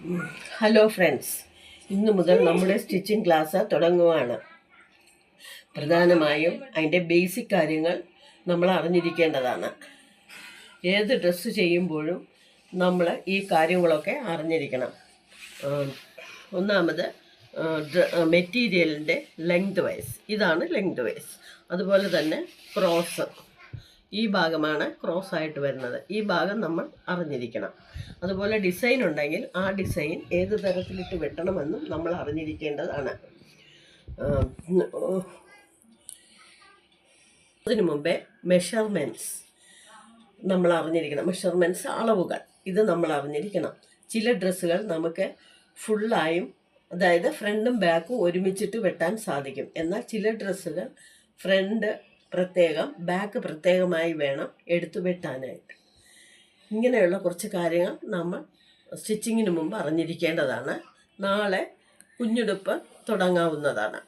Hello friends, ഇന്നു മുതൽ നമ്മുടെ സ്റ്റിച്ചിങ് ക്ലാസ് തുടങ്ങുകയാണ്. പ്രധാനമായും അതിൻ്റെ ബേസിക് കാര്യങ്ങൾ നമ്മൾ അറിഞ്ഞിരിക്കേണ്ടതാണ്. ഏത് ഡ്രസ്സ് ചെയ്യുമ്പോഴും നമ്മൾ ഈ കാര്യങ്ങളൊക്കെ അറിഞ്ഞിരിക്കണം. ഒന്നാമത് മെറ്റീരിയലിൻ്റെ ലെങ്ത് വൈസ്, ഇതാണ് ലെങ്ത് വൈസ്. അതുപോലെ തന്നെ ക്രോസ്, ഈ ഭാഗമാണ് ക്രോസ് ആയിട്ട് വരുന്നത്. ഈ ഭാഗം നമ്മൾ അറിഞ്ഞിരിക്കണം. അതുപോലെ ഡിസൈൻ ഉണ്ടെങ്കിൽ ആ ഡിസൈൻ ഏത് തരത്തിലിട്ട് വെട്ടണമെന്നും നമ്മൾ അറിഞ്ഞിരിക്കേണ്ടതാണ്. അതിനു മുമ്പേ മെഷർമെൻറ്റ്സ് നമ്മൾ അറിഞ്ഞിരിക്കണം. മെഷർമെൻറ്റ്സ്, അളവുകൾ, ഇത് നമ്മൾ അറിഞ്ഞിരിക്കണം. ചില ഡ്രസ്സുകൾ നമുക്ക് ഫുള്ളായും, അതായത് ഫ്രണ്ടും ബാക്കും ഒരുമിച്ചിട്ട് വെട്ടാൻ സാധിക്കും. എന്നാൽ ചില ഡ്രസ്സുകൾ ഫ്രണ്ട് പ്രത്യേകം, ബാക്ക് പ്രത്യേകമായി വേണം എടുത്തു വെട്ടാനായിട്ട്. ഇങ്ങനെയുള്ള കുറച്ച് കാര്യങ്ങൾ നമ്മൾ സ്റ്റിച്ചിങ്ങിന് മുമ്പ് അറിഞ്ഞിരിക്കേണ്ടതാണ്. നാളെ കുഞ്ഞുടുപ്പ് തുടങ്ങാവുന്നതാണ്.